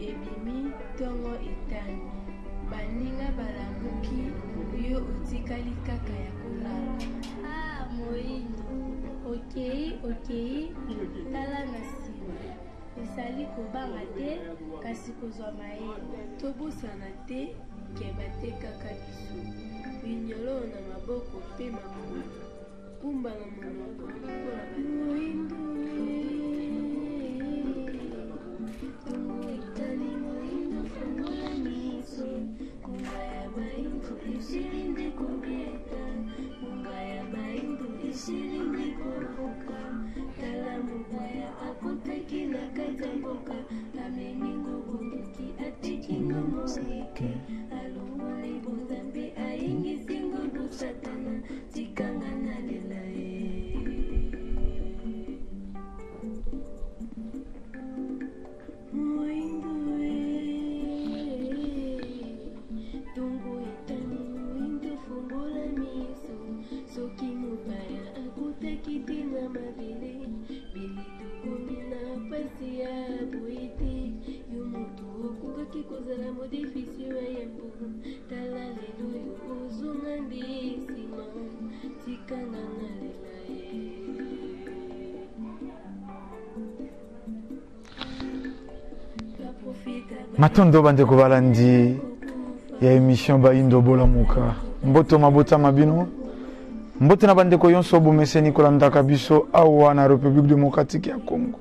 ebimi tongo etani baninga balamuki yo otikali kaka ya kolala. Ah, Moindo, okei, tala na nsima esali kobanga te kasi kozwa mayele tobosana te keba te kaka biso binyolo na maboko mpe makolo kumba na monoko mpona Moindo tongo etali Moindo fongola miso kumba ya Baindo esili nde kobeta kumba ya Baindo esili nde koroka tala mokwaya akotaki na kati ya mboka amemi ngobondoki atikingo mosike alongoli bonzambe ayingisi ngobo satana tikanga na lela Moindo tongo etani Moindo fongola miso soki mopaya akotaki te na mabele bilitokomi na pasi ya boye te yo moto okokaki kozala modefisio ya yambo tala lelo yo ozonga nde nsima tikanga na lela Matondo bandeko balandi ya émission Baindo Bolamuka mboto mabota mabino mbote na bandeko yonso bomeseni kolandaka biso awa na République démocratique ya Congo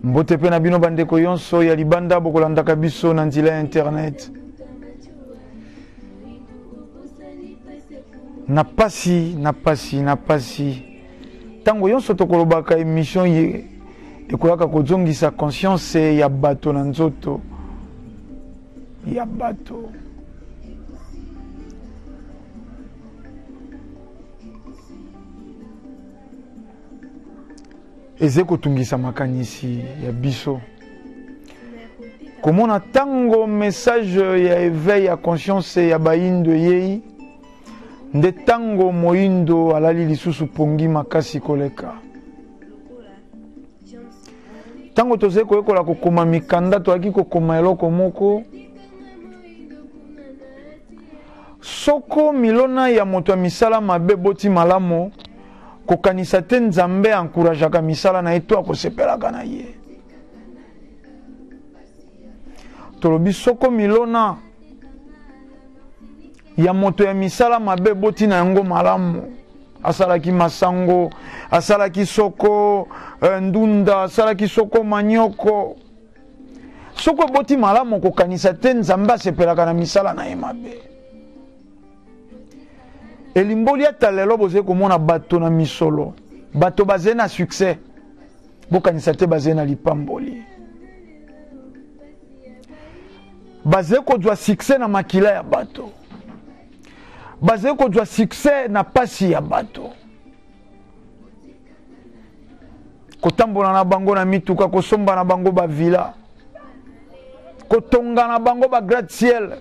mbote pe na bino bandeko yonso ya libanda bokolandaka biso na nzela ya internet na pasi tango yonso tokolobaka émission ye ekolaka kozongisa conscience ya bato na nzoto ya bato eze kotungisa makanisi ya biso komona tango message ya éveil ya conscience ya Baindo yei nde tango Moindo alali lisusu pongi makasi koleka tango toze koyekola kokoma mikanda toaki kokoma eloko moko soko milona ya moto ya misala mabe boti malamo kokanisa te nzambe encourageaka misala na ye to akosepelaka na ye tolobi soko milona ya moto ya misala mabe boti na yango malamu asalaki masango asalaki soko ndunda asalaki soko manioko soko boti malamu kokanisa te nzambe asepelaka na misala na ye mabe elimboli ata lelo boze komona bato na misolo bato baze na succès bokanisa te baze na lipamboli baze kozwa succès na makila ya bato baze kozwa succès na pasi ya bato kotambola na bango na mituka kosomba na bango bavila kotonga na bango ba gratte-ciel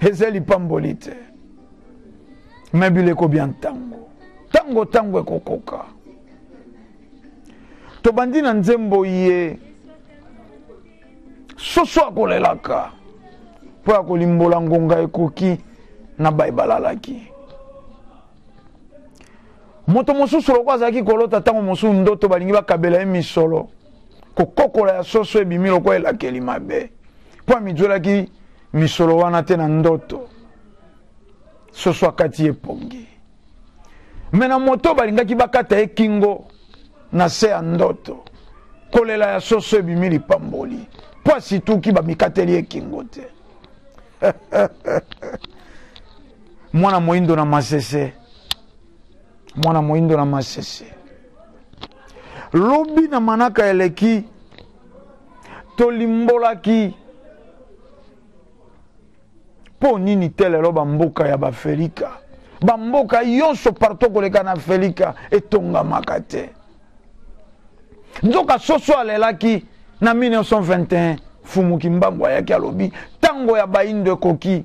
eze lipamboli te mebileko bien tango ekokoka tobandi na nzembo ye soso akolelaka po akolimbola ngonga ekoki na baibalalaki moto mosusu loko azalaki kolota tango mosusu ndoto balingi bakabela ye misolo kokokola ya soso ebimi loko elakeli mabe po amijolaki misolo wana te na ndoto soso akati epongi me na moto balingaki bakata ye kingo na se ya ndoto kolela ya soso ebimi lipamboli po asituki bamikateli ye kingo te mwana Moindo na masese lobi na manaka eleki tolimbolaki po nini te lelo bamboka ya bafelika bamboka yonso parto koleka na felika etongamaka te nzoka soso alelaki na 1921 fumuki mbango ayaki alobi tango ya Baindo ekoki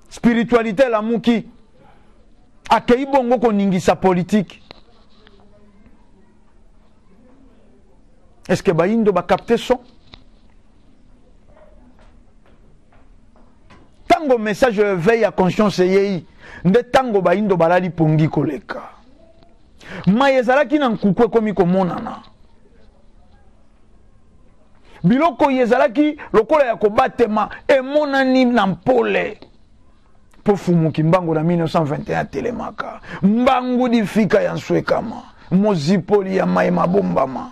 spiritualité lamuki akei bongo koningisa politique Est-ce que baindo ba capter son? Tango message veille à conscience yei nde tango baindo balali pongi koleka mayezalaki na nkukwe komi komonana biloko yezalaki lokola ya kobatema emonani na mpole po fumuki mbango na 1921 telemaka mbangu di fika ya nswekama mozipoli ya mai mabombama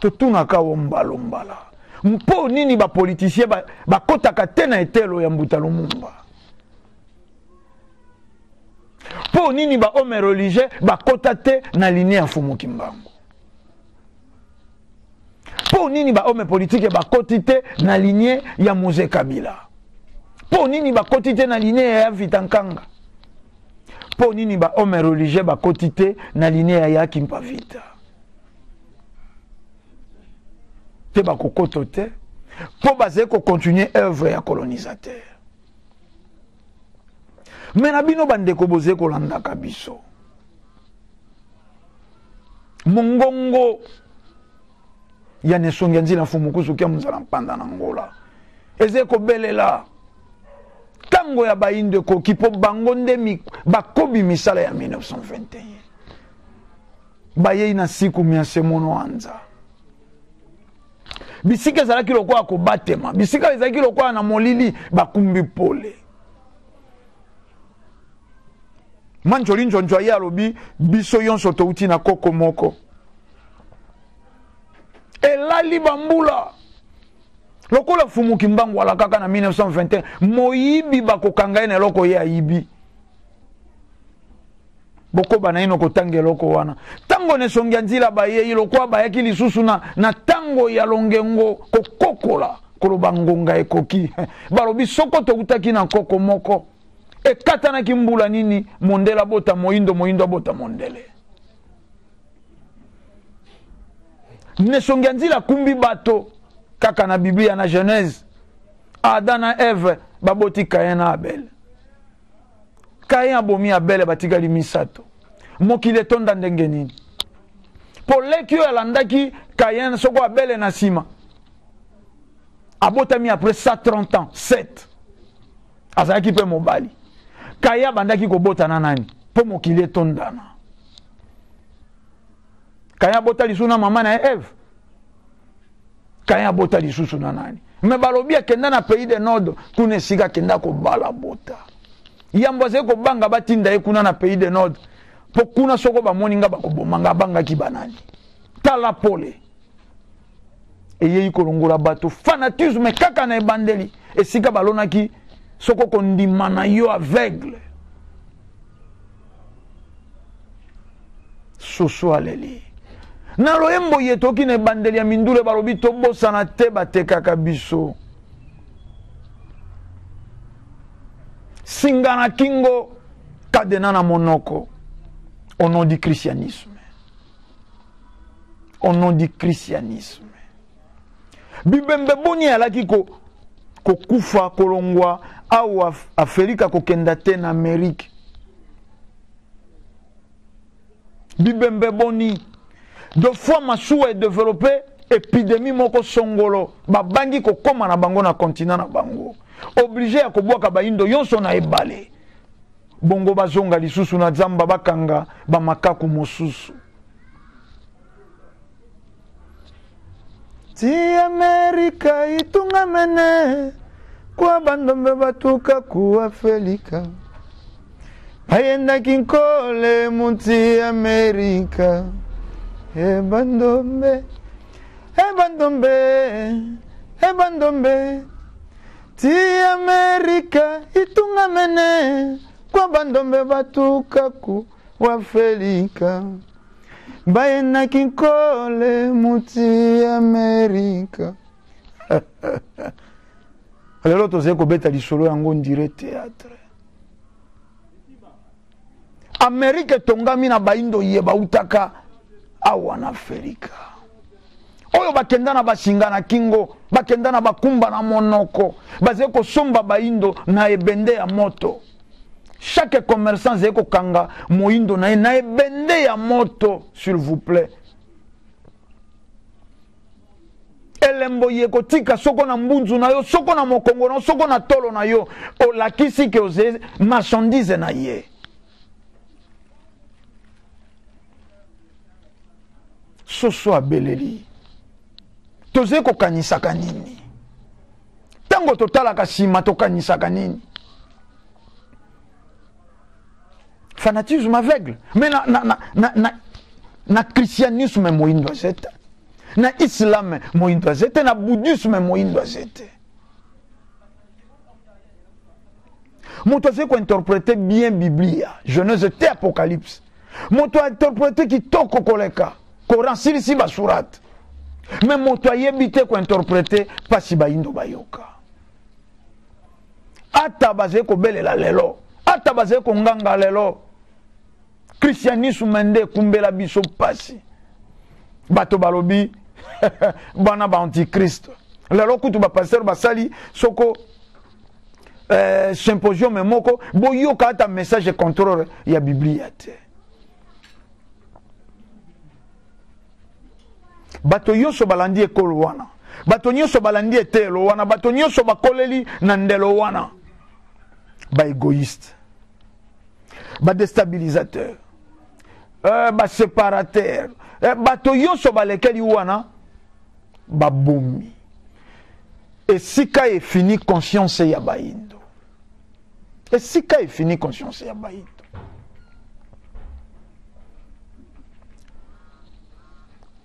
totunaka wombalombala mpo nini bapolitisien bakotaka te na etelo ya mbuta lumumba mpo nini bahome religieux bakota te na linie ya fumuki mbango mpo nini bahome politike bakoti te na linie ya Moise Kabila mpo nini bakoti te na linie ya Vitankanga mpo nini bahome religieux bakoti te na linie ya Yaki Mpavita te bakokoto te po baze ko continuer œuvre ya colonisateur mais na bino bandeko boze ko landaka biso mongongo ya nesongi nzina fumukusu kia muzala mpanda na ngola eze ko belela tango ya bainde ko kipo bango nde bakobi misala ya 1921 baye na siku miase mono anza bisika ezalaki lokola kobatema bisika ezalaki lokola na molili bakumbi pole manjoli njonjwa ye alobi biso yonso touti na koko moko elali bambula lokola fumuki mbangu ala kaka na 1921 moyibi bakokanga ye na eloko ye ayibi boko banaino kotange loko wana tango ne songia nzila baye ilokwa bayaki lisusu na tango ya longengo kokokola koloba ngonga ekoki balobi soko tokutaki na koko moko ekata na kimbula nini mondela bota moindo bota mondele ne songia nzila kumbi bato kaka na Biblia na Genèse Adam na Eve baboti Kain na Abel Kain abomi Abel batikali misato mokile tonda ndenge nini po leki oyo alandaki Kain soko Abel na sima abotami après 130 ans 7 azalaki pe mobali Kain abandaki kobotana nani po mokile tondana Kain abota lisusu na mama na Eve Kain abota lisusu na nani me balobi akenda na pays de nord kuna esika kenda kobala bota yambo ze ko banga batinda ye kuna na pays de nord po kuna soko bamoni nga bakobomanga banga ki banani tala pole eye ikolongola bato fanatisme kaka na ebandeli esika balonaki soko kondima na yo aveugle soso aleli na loyembo yetoki na ebandeli ya mindule balobi tobosana te batekaka biso singana kingo kadena na monoko au nom du christianisme au nom du christianisme bibembe boni alaki ko kufa kolongwa au Afrika kokenda te na Amerique bibembe boni deux fois masuwa développé épidémie moko songolo babangi kokoma na bango na continent na bango obligé ya kobwaka baindo yonso na ebale bongo bazonga lisusu na zamba bakanga bamakaku mosusu ti Amerika itunga mene kwa bandombe batuka kuwa felika bayenda kinkole muti Amerika ebandombe ti Amerika itunga mene kwa bandombe batuka ku wafelika bayena kinkole muti Amerika lelo toze kobeta lisolo yango ndire théâtre Amerika tongami na baindo yeba utaka awa na Afrika oyo bakenda na basinga na kingo bakenda na bakumba na monoko baze kosomba baindo na ebende ya moto chaque commerçant zeko kanga moindo na ye bende ya moto, s'il vous plaît. Elembo yeko tika soko na mbunzu na yo, soko na mokongo na soko na tolo na yo, o lakisi ke oze marchandise na ye. Soso abeleli. Toze ko kanisaka nini? Tango totala kasima to kanisaka nini? Fanatisme aveugle. Mais na christianisme moindo zeta. Na islam moindo zeta, na bouddhisme moindo zeta. Moto zeko interpréter bien Biblia, Genèse et Apocalypse. Moto interpréter ki toko koleka, Coran si basurat. Mais moto yebite ko interpréter pasi baindo bayoka. Ata baze ko belela lelo, ata baze ko nganga lelo. Christianisme mende kumbela biso pasi. Bato balobi bana ba antichrist. Lelo kutu ba pasteur basali soko symposium moko boyoka ata message contrôle ya Biblia te. Bato yoso balandi ekolo wana. Bato nyoso balandi etelo wana. Bato nyoso bakoleli na ndelo wana. Ba égoïste. Ba déstabilisateur. Ba séparateur. Bato yoso balekeli wana. Ba bomi. Et sika est fini conscience ya baindo. Et sika est fini conscience ya baindo.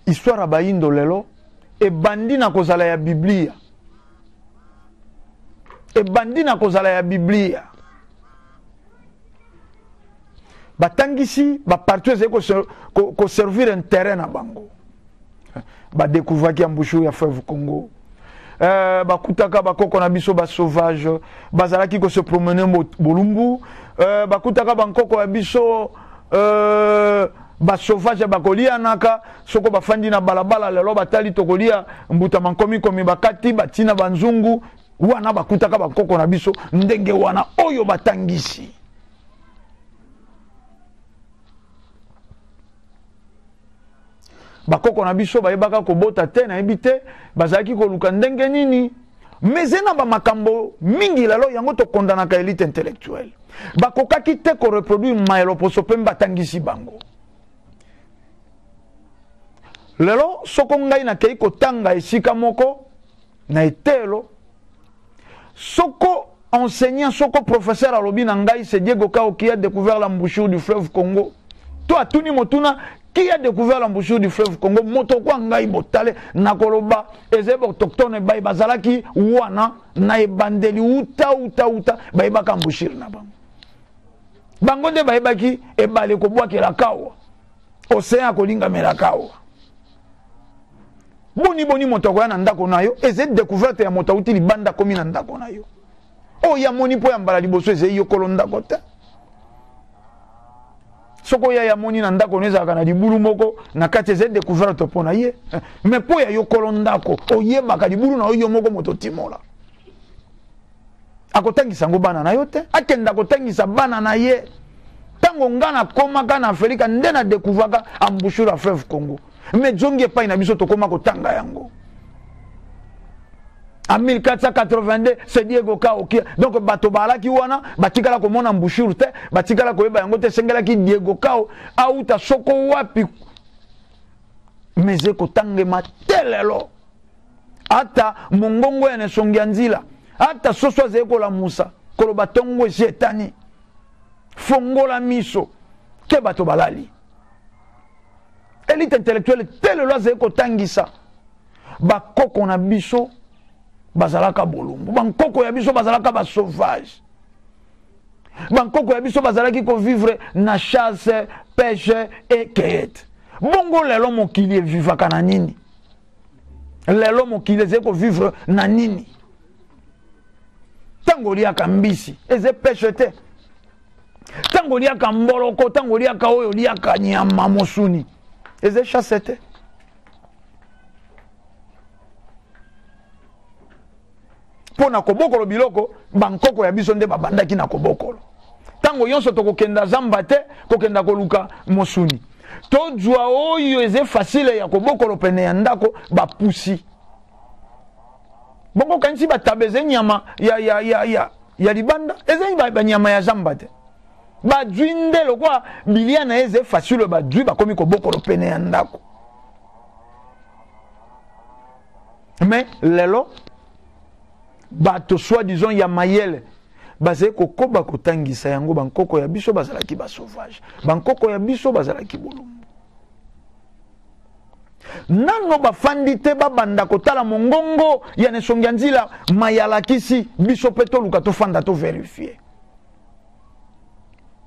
Histoire baindo lelo e bandi na kozala ya Biblia. E bandi na kozala ya Biblia. Batangisi ba partout ko servir un terrain na bango. Ba découvrir ki ambushu ya fleuve Congo. Bakutaka bakoko na biso ba sauvage, bazalaki ko se promener bolumbu, bakutaka bankoko ya biso ba sauvage bakolia naka soko bafandi na balabala lelo batali tokolia mbuta mankomi komi bakati batina banzungu wana bakutaka bakoko na biso ndenge wana oyo batangisi. Bakoko na biso bayebaka kobota te na ebite bazalaki koluka ndenge nini mezena ba makambo mingi lelo yango to kondanaka élite intellectuelle bakokaki te ko reproduire maelo poso pe batangisi bango. Lelo soko ngai na kei kotanga esika moko na etelo soko enseignant soko professeur alobi na ngai c'est Diego Kao qui a découvert l'embouchure du fleuve Congo. Toi tuni motuna qui a découvert l'embouchure du fleuve Congo moto kwa ngai botale na koloba ezebo autochtone bay bazalaki wana na ebandeli uta bayebaka embouchure na bango. Bango de bayebaki ebale ko bwakela kawa océan kolinga mela kawa. Boni moto kwa na ndako nayo eze découverte ya moto uti libanda komi na ndako nayo. O ya moni po ya mbala liboso eze yokolo ndako te. Soko ya moni na ndako neza kana libulu moko na kati eze découverte pona ye. Mais po ya yokolo ndako oyeba ka libulu na oyo moko moto timola. Akotangisa ngo bana na yo te, akenda kotangisa bana na ye. Tango ngana koma kana Afrika ndena découvaka embouchure à fleuve Congo. Mais Djongi pa ina biso tokoma kotanga yango. En 1482 c'est Diego Kao qui donc bato balaki wana batikala ko mona embouchure te batikala ko yeba yango te sengela ki Diego Kao auta soko wapi meze kotange matelelo ata mongongo ene songianzila ata soso zeko la Musa kolo batongo jetani fongola miso ke bato balali. Élite intellectuelle telle loi zeko tangisa bakoko na biso bazalaka bolumbu bankoko ya biso bazalaka ba sauvage bankoko ya biso bazalaki ko vivre na chasse pêche et cueillette. Bongo lelo mokili vivaka na nini? Lelo mokili zeko vivre na nini? Tango liaka mbisi eze pêche te, tango liaka mboloko, tango liaka oyo liaka nyama mosuni eze chasse te. Pona kobokolo biloko bankoko ya biso nde babandaki na kobokolo. tango yonso tokokenda zamba te kokenda koluka mosuni tozwa oyo eze facile ya kobokolo pene ya ndako bapusi bongo kanisi batabeze nyama ya libanda eze banyama ya zamba te badwi nde lokwa bilia na eze facile badwi bakomi kobokolo pene ya ndako mais lelo bato soi-disant ya mayele bazali kokoba kotangisa yango bankoko ya biso bazalaki ba sauvage bankoko ya biso bazalaki bolumbu nano bafandi te babanda kotala mongongo ya nesongi ya nzila mayalakisi biso mpe toluka tofanda to verifie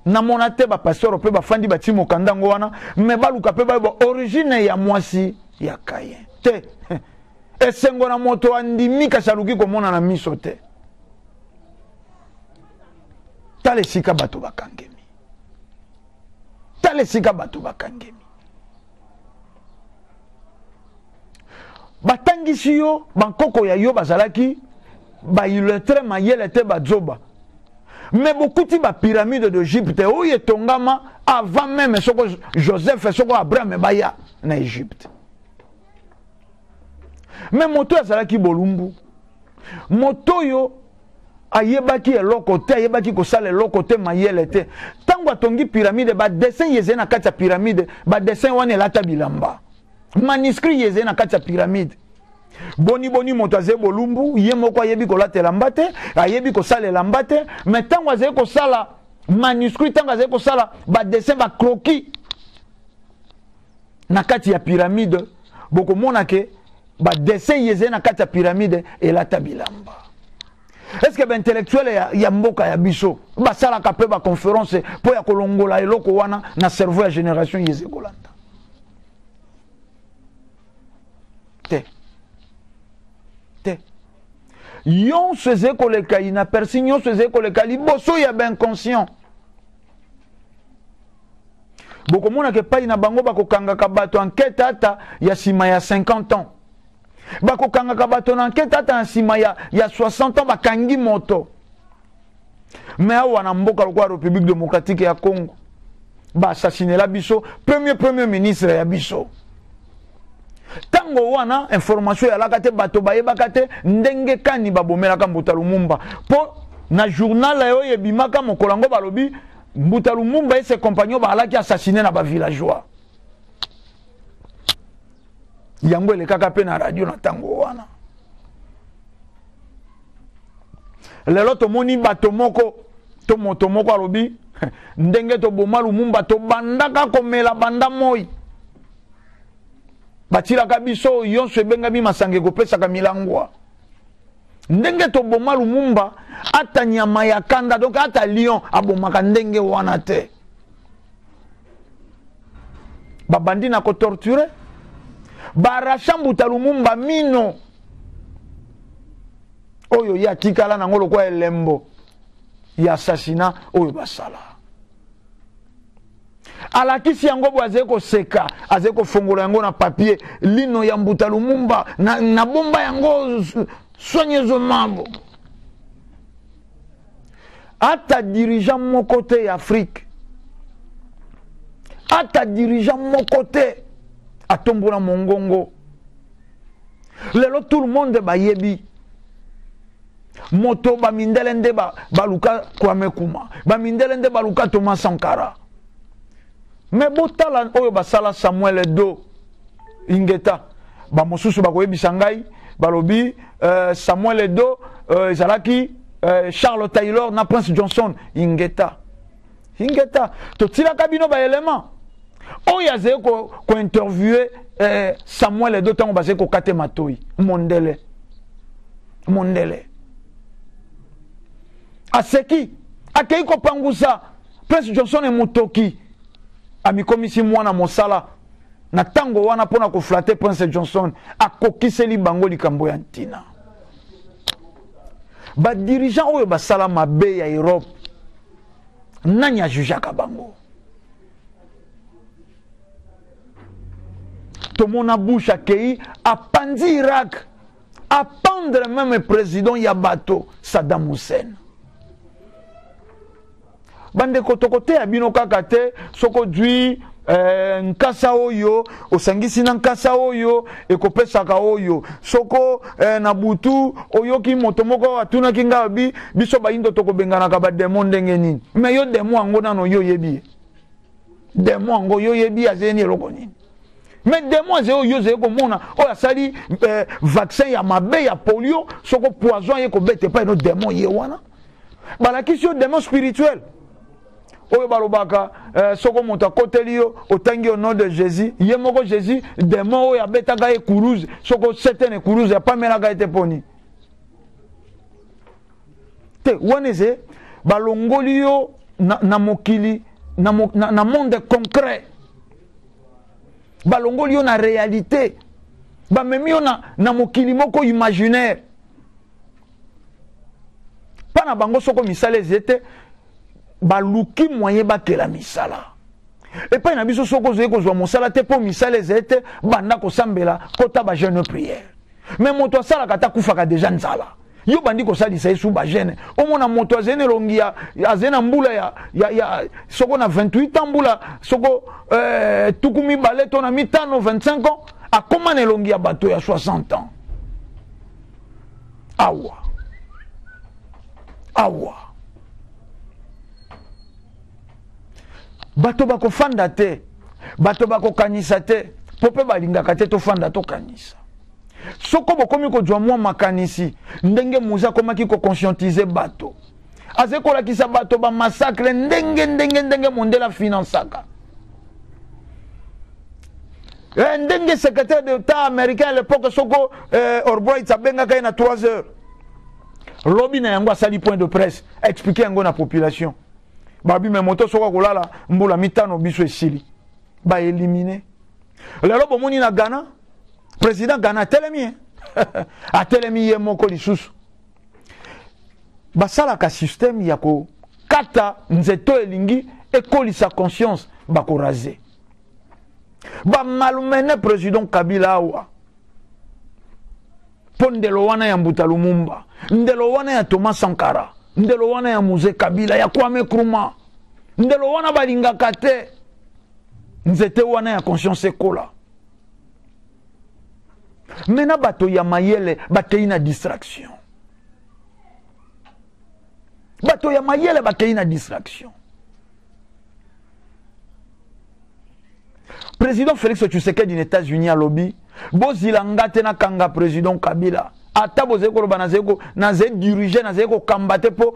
namona te bapasteur mpe bafandi bati mokanda yango wana me baluka mpe bayeba origine ya mwasi ya Kayen te esengo na moto andimi kasi aluki komona na miso te tala esika bato bakangemi tala esika bato bakangemi batangisi yo bankoko ya yo bazalaki bailetre mayele te bazoba mais bokuti bapyramide d'Égypte oyo etongama avant même soko Joseph soko Abraham baya na Égypte mais moto azalaki bolumbu moto yo ayebaki eloko te ayebaki kosala eloko te mayele te tango atongi pyramide badessin yeze na kati ya pyramide badessin wana elata bilamba manuscrit yeze na kati ya pyramide boni moto azali bolumbu ye moko ayebi kolatela lamba te ayebi kosala elamba te mais tango azali kosala manuscrit tango azali kosala badessin bakroki na kati ya pyramide bokomona ke badessin yeze na kati ya pyramide elata bilamba. Est-ce que l'intellectuel ya mboka ya biso basala ka pe ba conférence po ya kolongola eloko wana na cerveau ya génération yeze kolanda te yon seze koleka ina persignon seze koleka liboso ya ben conscient bokomona ke pa ina bango bakokanga ka bato enquête ata ya sima ya 50 ans bakokanga bato na enquête ata nsima ya 60 ans bakangi moto mais awa na mboka lokwa République démocratique ya Congo ba assassiné la biso premier ministre ya biso tango wana information ya lakate bato bayebaka te ndenge kani babomelaka Mbuta Lumumba po na journal yo yebimaka mokolango balobi Mbuta Lumumba et ses compagnons balaki assassiné na ba villageois yango elekaka pe na radio na tango wana lelo tomoni bato moko to moto moko alobi ndenge to boma Lumumba to bandaka komela banda moi batilaka biso yonso ebengami masange kopesaka milangwa ndenge to boma Lumumba ata nyama ya kanda donc ata lion abomaka ndenge wana te babandi na ko torturer baracha Mbuta Lumumba mino oyo ya tikala nango lokwa elembo ya assassinat oyo basala alakisi yango bo azeko seka azeko fongola yango na papier lino ya Mbuta Lumumba na bomba yango soigneusement ata dirigeant mon côté Afrique ata dirigeant mon côté atombola mongongo lelo tout le monde bayebi moto bamindelende baluka Kwame Kuma bamindelende baluka Thomas Sankara mais botala oyo basala Samuel Eto'o Ingeta bamosusu bakoyebisa ngai balobi Samuel Eto'o ezalaki Charles Taylor na Prince Johnson Ingeta totilaka bino ba élément oyo azali ko interviewer Samuel Eto'o tango bazali ko kate matoi mondele aseki akei ko pangusa Prince Johnson e motoki amikomisi mwana mosala na tango wana pona ko flatter Prince Johnson akokiseli bango likambo ya ntina ba dirigeant oyo basala mabe ya Europe nani ajujaka bango tomona Bush akei apandi Irak apendre même président ya bato Saddam Hussein bande kotokote ya bino kaka te soko dwi nkasa oyo osangisi na nkasa oyo ekopesaka oyo soko na butu oyoki moto moko atunaki nga biso bayindo tokobenganaka bademo ndenge nini me yo demo yango nano yo yebi demo yango yo yebi azeni eloko nini mais demo aze oyo ze komona oyo asali vaccin ya mabe ya polio soko poison ye kobete pa ino demo ye wana balakisi yo demo spirituel oyo balobaka soko moto akoteli yo otangi au nom de Jésus ye moko Jésus demo oyo abetaka ye kuruze soko certaine kuruze apamelaka ete poni te wana eze balongoli yo na mokili na monde concret balongoli yo na réalité bamemi yo na mokili moko imaginaire pana bango soko misala ezete baluki moyen bakela misala epai na biso soko ozoye kozwa mosala te mpo misala ezete banda kosambela kota bajeune prière me moto asalaka ata kufaka deja nzala yo bandi kosalisa ye su bajeune omona moto azali na elongi azali na mbula ya soko na 28 ans mbula soko tuku mibale to na mitano 25 ans akoma na elongi ya bato ya 60 ans awa bato bakofanda te bato bakokanisa te po mpe balingaka te tofanda tokanisa soko bokomi kozwa mwa makanisi ndenge muza akomaki kokonscientize bato aze kolakisa bato bamassacre ndenge mondele afinansaka ndenge secrétaire d'état américain à l'époque soko Albright abengaka ye na 3 heures lobi na yango asali point de presse expliquer yango na population babi me moto soko kolala mbula mitano biso esili ba éliminer lelo bomoni na Ghana président Ghana atelemi atelemi ye moko lisusu basalaka système ya ko kata nzeto elingi ekolisa conscience bakoraze ba malumene président Kabila awa pondelo wana ya Mbuta Lumumba ndelo wana ya Thomas Sankara ndelo wana ya Muze Kabila ya Kwame Nkrumah ndelo wana balingaka te nzete wana ya conscience ekola mena bato ya mayele bakei na distraction bato ya mayele bakei na distraction président Félix Tshisekedi des États-Unis à lobby bozilanga te na kanga président Kabila ata bozeko koloba na ze diriger na ze ko kambate po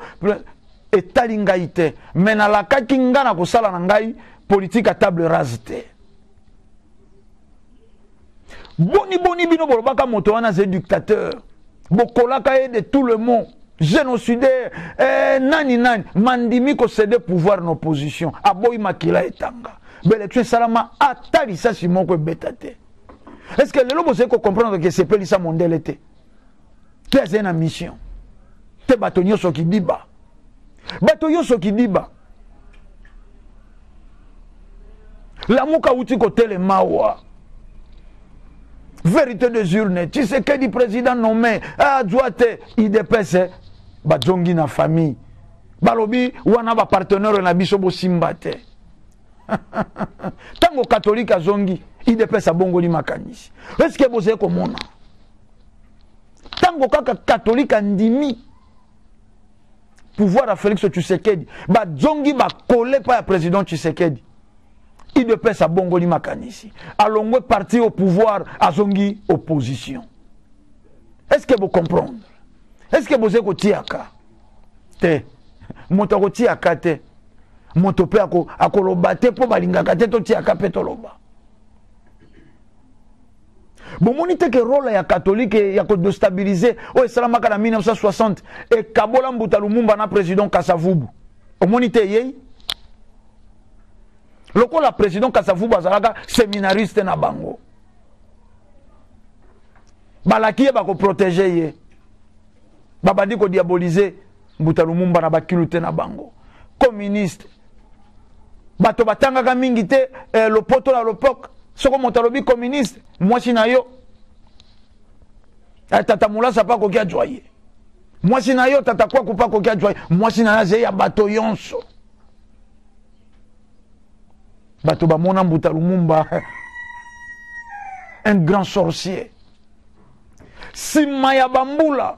etali ngai te me nalakaki nga na kosala na ngai politique à table rase te boni bino bolobaka moto wana ze dictateur bokolaka ye de tout le monde génocidaire nani mandimi ko céder pouvoir na opposition aboyi makila etanga belection salama ata lisasi moko ebeta te est-ce que lelo bozeko comprendre que c'est pelisa mondele te c'est une mission te bato nyonso kidiba la muka uti kotele mawa vérité des urnes tu sais que du président nommé droite IDPS bazongi na famille balobi wana ba partenaire na biso bo simba te tango catholique azongi IDPS abongoli makanisi est-ce que bozé komona tango kaka catholique andimi pouvoir à Félix Tshisekedi ba zongi ba collé pa ya président Tshisekedi IDPS abongoli makanisi alongwe parti au pouvoir azongi opposition est-ce que vous comprenez est-ce que vous eko tiaka te moto ko tiaka te moto pe akoloba te po balingaka te to tiaka pe toloba bomoni te ke rôle ya catholique ya ko déstabiliser o esalamaka na 1960 e kabola Mbuta Lumumba na président Kasavubu omoni te yei lokola président Kasavubu azalaka séminariste na bango balaki ye bako protéger ye babandi ko diaboliser Mbuta Lumumba na bakilute na bango communiste bato batangaka mingi te lopoto la lopok soko motalobi communiste mwasi na yo tata mulasa pa kokia joye mwasi na yo tata kwa kupa kokia joye mwasi na yo ya bato yonso bato bamona Mbuta Lumumba un grand sorcier. Simaya Bambula,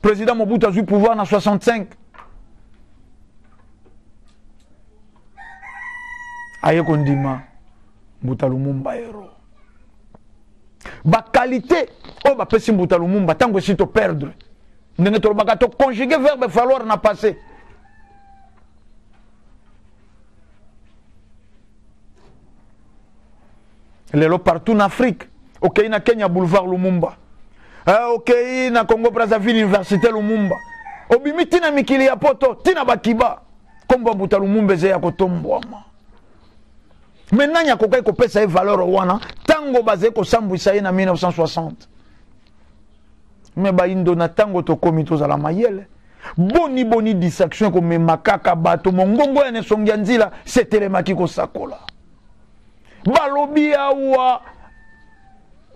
président Mobutu a eu pouvoir en 65. Aye kondima Mbuta Lumumba héros. Ba qualité oh ba pesi Mbuta Lumumba tango si to perdre. Ndenge to baka to conjuguer verbe falloir na passé. Lelo partout en Afrique. Ok, na Kenya boulevard Lumumba. Ok, na Congo Brazzaville université Lumumba. Obimi tina mikili ya poto, tina bakiba. Kombo Mbuta Lumumba ze ya kotombwama. Maintenant ya kokai ko pesa e valeur wana, tango bazé ko sambwisa ye na 1960. Mais ba indo na tango to komito za la mayele. Boni distraction ko me makaka bato mongongo ya ne songia nzila, c'était le maki ko sakola. Balobi awa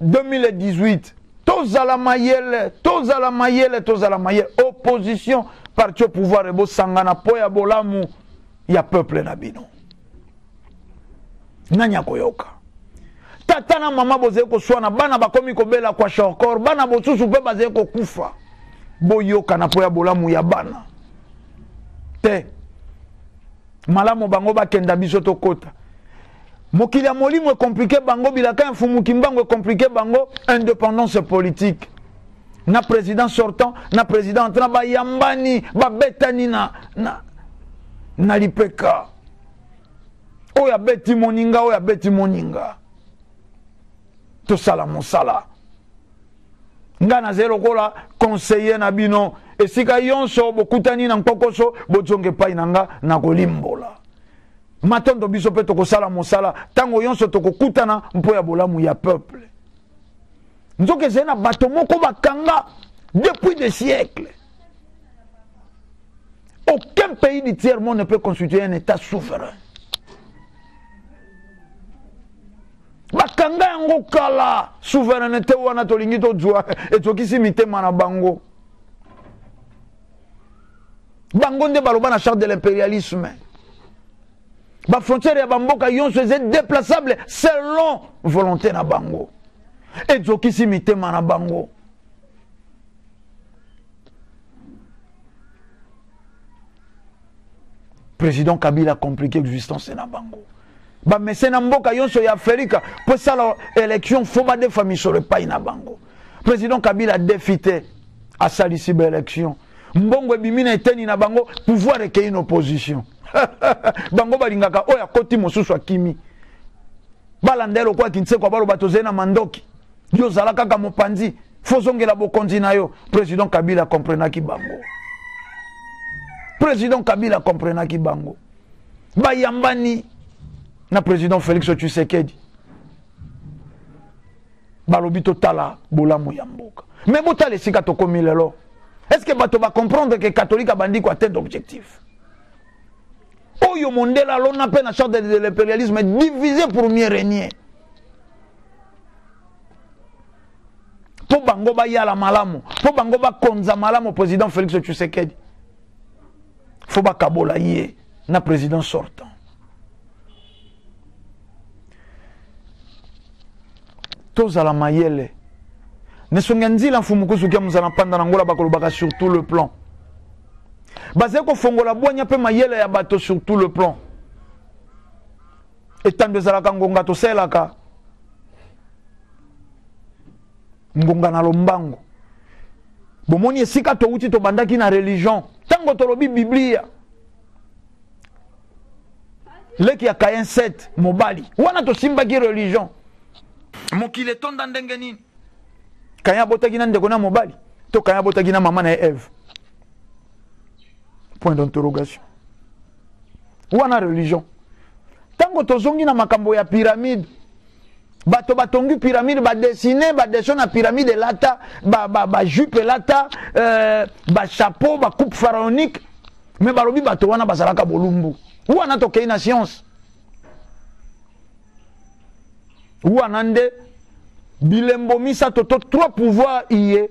2018 tozala mayele opposition parti au pouvoir ebo sangana po ya bolamu ya peuple na bino nanya koyoka tata na mama boze ko swana bana bakomi ko bela kwa shokor bana bosusu pe baze ko kufa boyoka na po ya bolamu ya bana te malamu bango bakenda biso to kota. Mokili ya molimo est compliqué bango bilaka mfumuki mbango est compliqué bango indépendance politique. Na président sortant, na président entrant ba yambani ba betani na lipeka. Oya beti moninga. To sala mosala. Ngana zero kola conseiller na bino esika yonso bokutani na nkokoso bozonge pai nanga na kolimbola. Matondo biso pe toko sala mosala tango yonso toko kutana mpo ya bolamu ya peuple. Nzoke zena bato moko bakanga depuis des siècles. Aucun pays du tiers-monde ne peut constituer un état souverain. Bakanga yango kala souveraineté wana tolingi to jwa etokisi mitema na bango. Bango nde baloba na charte de l'impérialisme. La frontière ya bamboka yonso est déplaçable selon volonté na bango. Et zokisi mitema na bango. Président Kabila a compliqué l'existence na bango. Ba mese na mboka yonso ya Afrika pour ça l'élection faut ba de famille sur le pays na bango. Président Kabila a défité à salisi ba élection. Mbongo ebimina eteni na bango pouvoir recueillir une opposition. Bango balingaka oya koti mosusu akimi balandelo kwa kinse kwa balo bato zena mandoki yo zala kaka mopanzi fozongela bokonzi na yo. Président Kabila comprenaki bango. Président Kabila comprenaki bango. Bayambani na président Félix Tshisekedi balobi totala bolamu ya mboka. Mais botale sika tokomi lelo. Est-ce que bato va comprendre que catholique a bandi ko atteindre objectif? Oyo mondela lona pe na charte de l'impérialisme divisé pour mieux régner. Po bango ba yala malamu, po bango ba konza malamu président Félix Tshisekedi. Fo ba kabola yé na président sortant. Toza la mayele. Ne songenzi la fumukusu kia mzana panda na ngola bakolobaka sur tout le plan. Basé ko fongola bonya pe mayele ya bato sur tout le plan. Etando zalaka ngonga to selaka. Ngonga na lombango. Bomoni esika to uti to bandaki na religion. Tango to lobi Biblia. Leki ya Kayen 7 mobali. Wana to simba ki religion. Mokile tonda ndenge nini? Kaya botaki na ndeko na mobali. To kaya botaki na mama na Eve. Point d'interrogation. Wana religion. Tango tozongi na makambo ya pyramide. Bato batongi pyramide, ba dessiner, ba dessin na pyramide lata, ba jupe lata, ba chapeau, ba coupe pharaonique. Mais balobi bato wana bazalaka bolumbu. Wana tokei na science. Wana nde bilembo misa toto trois pouvoirs iye.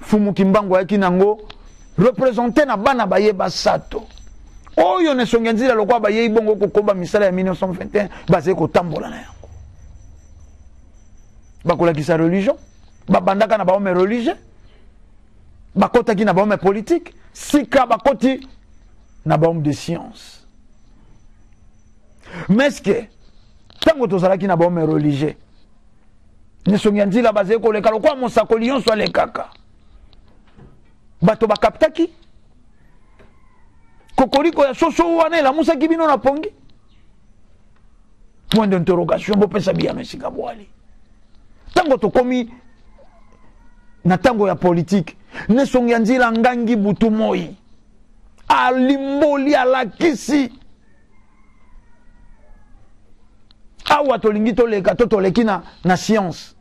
Fumuki mbango yaki nango représenter na bana baye basato. oyo ne songa nzila lokwa ba yei bongo kokoba misala ya 1921 basé ko tambola na yango bakolakisa religion babandaka na baome religieux bakotaki na baome politique sika bakoti na baome de science mais est-ce que tango tozalaki na baome religieux ne songa nzila basé ko leka lokwa mosakoli nyonso alekaka bato bakaptaki kokoriko ya soso wana elamusaki bino na pongi point d'interrogation bopesa biyano esika bwali tango tokomi na tango ya politique nesongi ya nzila ngangi butu moi alimboli alakisi awa tolingi toleka to toleki na science.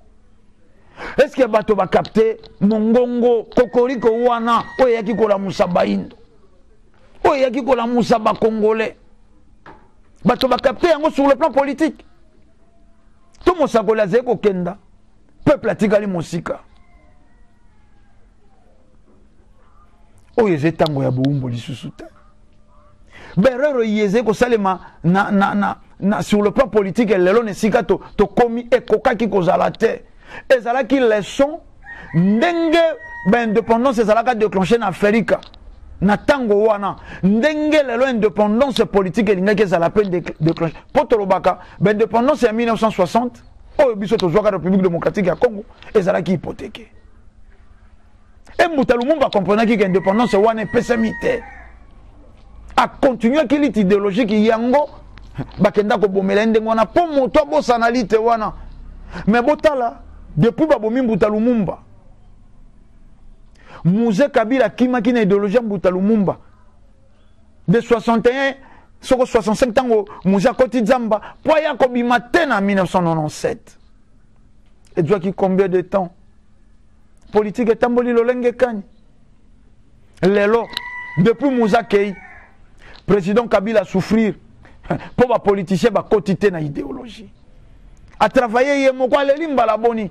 Est-ce que bato ba capter mongongo kokoriko wana oyo yaki kola musaba indo oyo yaki kola musaba congolais bato ba capter yango sur le plan politique to mosakola zeko kenda peuple atikali mosika oyo zetango ya buumbo lisusu te berero yeze ko salema na sur le plan politique lelo ne sika to komi ekokaki kozala te ezalaki leçon ndenge indépendance ezalaka déclenché na Afrika na tango wana ndenge lelo indépendance politique elingaki ezala pe déclenché potolobaka indépendance ya 1960 oyo biso tozwaka République démocratique ya Congo ezalaki hypothéqué et Mbuta Lumumba comprenaki que indépendance wana epesami te a continuer ki lit idéologique yango bakenda ko bomela ndenge wana po moto abosana lite wana mais botala depuis babomi Mbuta Lumumba Mouzé Kabila kimaki na idéologie Mbuta Lumumba de 61 soko 65 tango Mouzé akoti Zamba po ya kobima te na 1997 et doit qui combien de temps politique etamboli lolenge kani lelo depuis Moussa Kei président Kabila souffrir pour ba politicien ba quotité na idéologie a travailler yemoko alelimba la boni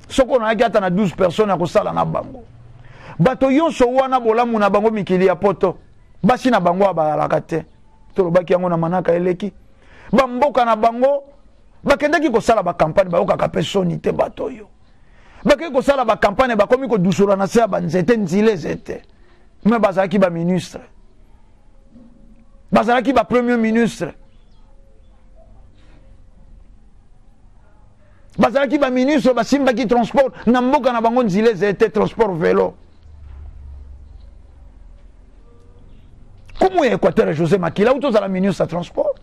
soko na yaki na 12 personnes ko sala na bango bato yonso wana bolamu na bango mikili ya poto basi na bango abalaka te tolobaki yango na manaka eleki bamboka na bango bakendaki ko sala ba campagne ba yoka pesoni te bato yo bakendaki ko sala ba campagne ba komi ko dusura na se ba nzete nzile zete mais bazaki ba ministre bazalaki ba premier ministre bazalaki ba ministre basimbaki transport na mboka na bango nzile zete transport vélo comment Équateur José Makila ou tozala ministre de transport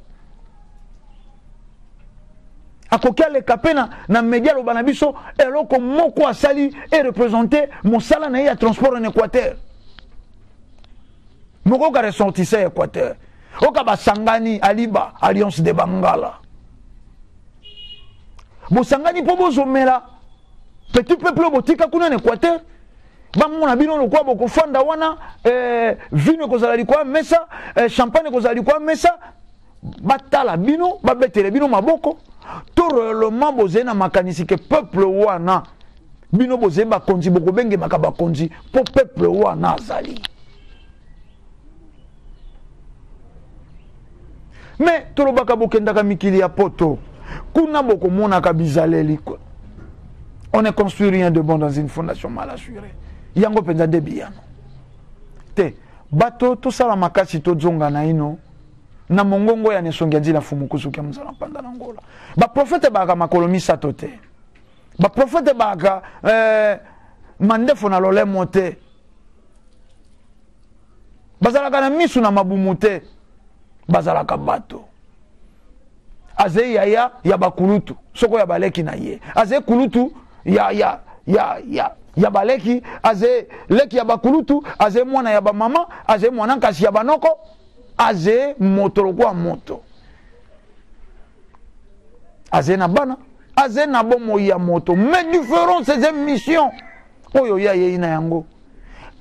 akokia le kapena na média lo banabiso eloko moko asali et représenter mosala na ya transport en Équateur moko ka ressortissant Équateur oka basangani aliba alliance de Bangala bosangani po bozomela petit peuple botika kuna en Équateur bamona bino lokwa bokofanda wana vino kozala likwa mesa champagne kozala likwa mesa batala bino babetele bino maboko to réellement bozé na makanisi ke peuple wana bino bozé bakonzi bokobenge makaba konzi po peuple wana azali mais tolobaka bokendaka mikili ya poto kuna bokomona ka bizaleli quoi on ne construit rien de bon dans une fondation mal assurée yango penza de biyano te bato to sala makasi to zonga na ino na mongongo ya nesongi nzila fumukusu kya mzala panda na ngola ba prophète baka makolo misato te ba prophète baka mandefo na lole mote bazalaka na misu na mabumu te bazalaka bato aze ya bakulutu soko ya baleki na ye aze kulutu ya baleki aze leki ya bakulutu aze mwana ya ba mama aze mwana kasi ya banoko aze moto lokwa moto aze na bana aze na bomo ya moto mais différence ces émissions oyo ya ye ina yango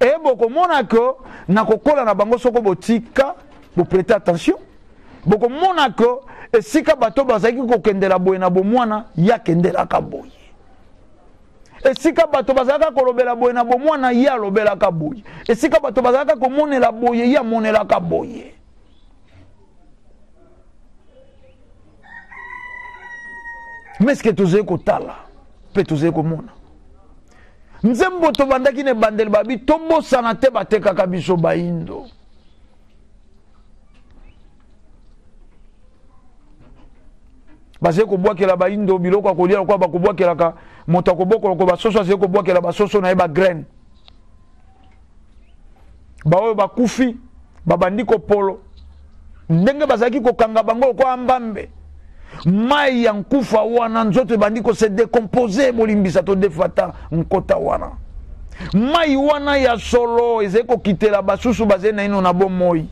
e boko mona ko na kokola na bango soko botika bo prêter attention boko mona ko esika bato bazaki kokendela boye na bomwana ya kendela ka boye esika bato bazaka kolobela boye na bomwana ya lobela ka boye esika bato bazaka komonela boye ya monela ka boye Mais est-ce que tu es kotala pe tu es komona nzembo to bandaki ne bandel babi tombo sanate bateka kabiso baindo base ko bwakela baindo biloko akolia kwa bakobwakela ka moto akoboko ko basoso ase ko bwakela basoso na eba grain baoyo bakufi babandi ko polo ndenge bazaki ko kanga bango ko ambambe mai ya nkufa wana nzoto bandi ko se décomposer bolimbisa to defata nkota wana mai wana ya solo ezeko kitela basusu baze na ino na bomoi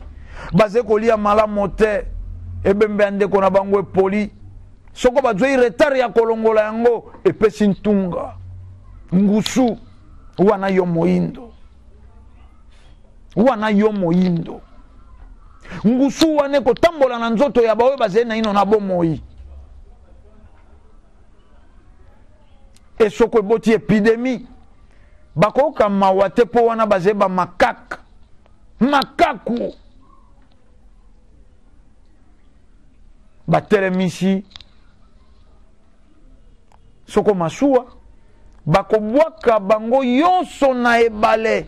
baze ko lia malamu te ebembe ande ko na bango epoli soko bazoi retard ya kolongola yango epesi ntunga ngusu wana yo moindo ngusu wane kotambola na nzoto ya bawe baze na ino na bomoi esoko eboti epidemie bakoka mawate po wana baze ba makaku batelemisi soko masuwa bakobwaka bango yonso na ebale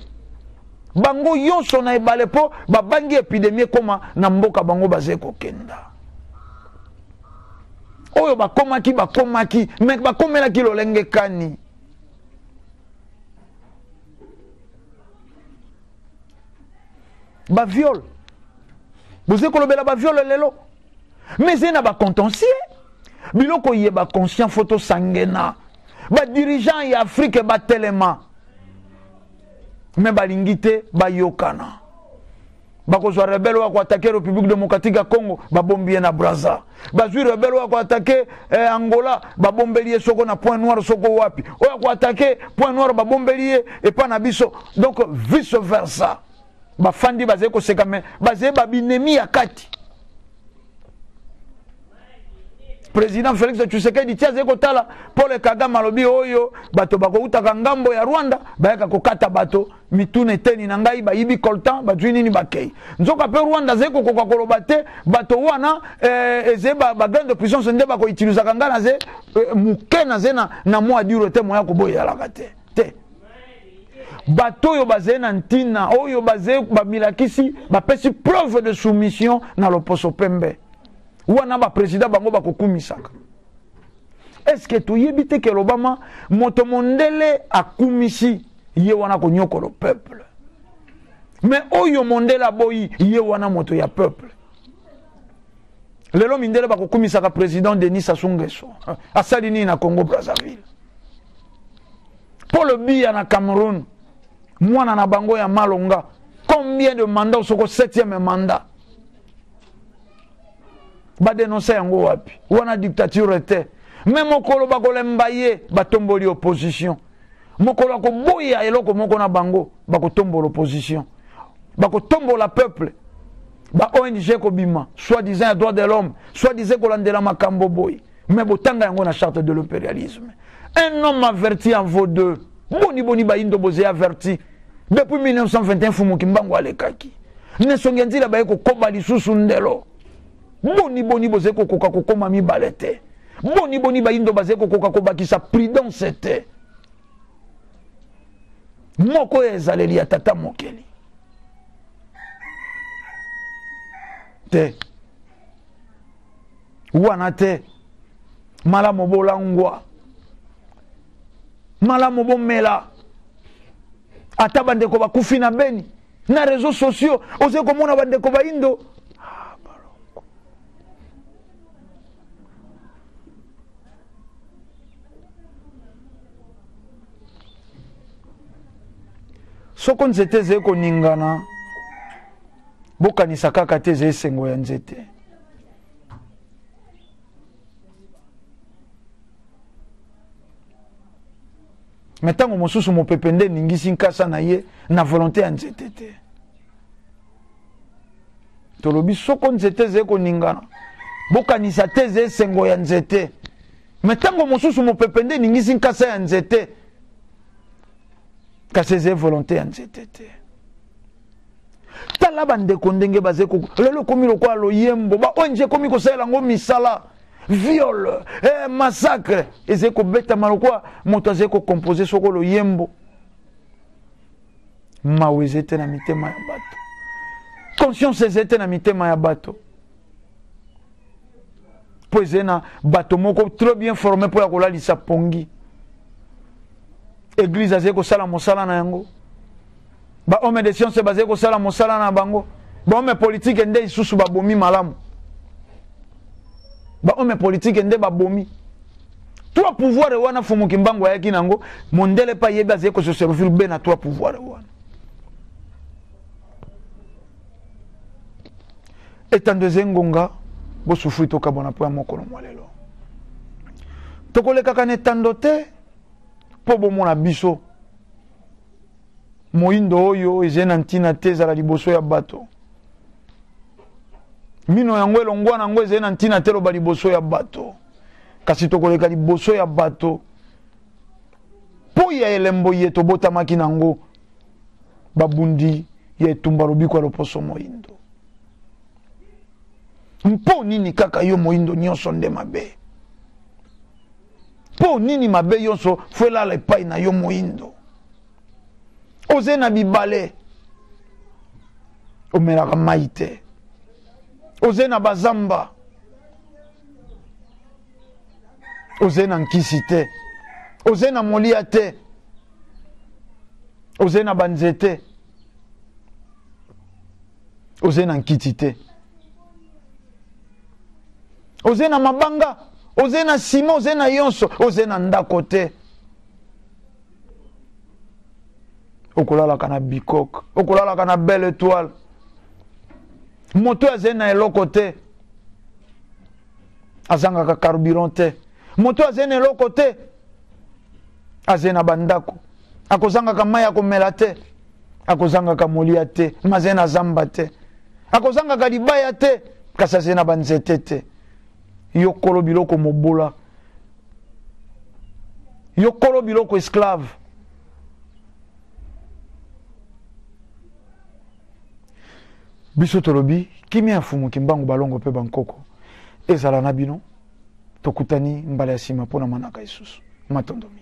po babangi epidemie koma na mboka bango baze kokenda oyo bakomaki me bakomelaki lolenge kani baviole boze kolobela baviole lelo mais eza na bacontentieux biloko yeba conscient photo sangena badirigeant ya Afrique batelema me balingi te bayokana bakozwa rebelle wa attaquer République démocratique ya Congo babombi na Brazza bazwi rebelle wa attaquer Angola babombeli soko na Point Noir soko wapi oya ko attaquer Point Noir babombeli et pas na biso donc vice versa bafandi baze ko sekame baze babinemi ya kati Président Félix Tshisekedi tiaze kotala Paul Kagame alobi oyo bato bakouta ngambo ya Rwanda bayaka kokata bato mitune teni na ngai bayibi coltan bazwi nini bakei nzoka pe Rwanda zeko kokakoloba te bato wana eze ba grande puissance nde bako utiliser kanga na ze muke na ze na mwa dure te moya koboya la te bato yo baze na ntina oyo baze bamilakisi bapesi preuve de soumission na loposo pembe wana ba président bango bakokumisaka est-ce que tu yebite que l'Obama moto mondele akumisi ye wana konyoko le peuple mais oyo mondela boyi ye wana moto ya peuple lelo mindele bakokumisaka président Denis Sassou Nguesso asali nini na Congo Brazzaville Paul Biya na Cameroun mwana na bango ya Malonga combien de mandats soko 7e mandat ba dénoncer yango wapi wana dictature te même mokolo bakolemba ye batomboli opposition mokolo ko boya eloko moko na bango bakotombola opposition bakotombola peuple ba ONG ko bima soit disant droit de l'homme soit disant kolandela makambo boy mais botanga yango na charte de l'impérialisme un homme averti en vaut deux boni ba indo bozé averti depuis 1921 fumu kimbango alekaki ne songenzila ba ko koba lisusu ndelo boni boze kokoka kokoma mibale te boni bayindo baze kokoka kobakisa prudence te moko ezaleli ya tata mokeli te wana te malamu bolangwa malamu bomela ata bandeko bakufi na Beni na réseaux sociaux oze komona bandeko bayindo soko nzete zeko ningana bokanisa kaka te ze esengo ya nzete metango mosusu mopepe nde ningisi nkasa na ye na volonté ya nzete te tolobi soko nzete zeko ningana bokanisa te ze esengo ya nzete metango mosusu mopepe nde ningisi nkasa ya nzete kasi eze volonté ya nzete te tala bandeko ndenge bazeko lelo komi lokwa loyembo ba ONG komi kosalela ngo misala viol, massacre. Et c'est qu'on bête à malokwa, montaze ko composé soko lo yembo. Mawezete na mitema ya bato. Conscience ezete na mitema ya bato. Poezena bato moko trop bien formé pour la kola lisa pongi. Église azeko sala mosala na yango. Ba homme de science basé ko sala mosala na bango. Ba homme politique ende isusu ba bomi malamu. Ba homme politique ende ba bomi. Trois pouvoirs wana fumu kimbango yaki nango mondele pa yeba azeko se servir ben na trois pouvoirs wana. Etant deuxième ngonga bo souffrir to kabona po moko no mwalelo. Tokole kaka ne tandote po bo mona biso. Moindo oyo ezena ntina teza la liboso ya bato. Mino yango elongwa nango ezena ntina telo ba liboso ya bato. Kasi tokole ka liboso ya bato. Po ya elembo yeto bota makinango babundi ye tumba lobiko loposo moindo. Mpo nini kaka yo moindo nyonso nde mabe. Po nini mabe yonso fuela le pai na yo moindo. Oze na bibale. Omeraka maite. Oze na bazamba. Oze na nkisite. Oze na moliate. Oze na banzete. Oze na nkitite. Oze na mabanga. Oze na sima. Oze na yonso. Oze na ndakote. Okolala kana bikok. Okolala kana belle étoile. Moto azena eloko te. Azanga ka carburant te. Moto azena eloko te. Azena bandako. Akozanga ka maya komela te. Akozanga ka molia te. Mazena zamba te. Akozanga ka libaya te. Kasa zena banzete te. Yokolo biloko mobola. Yokolo biloko esclave. Biso tolobi kimi afumu kimbangu balongo pe bankoko ezala na bino tokutani mbala ya sima pona manaka isusu matondomi.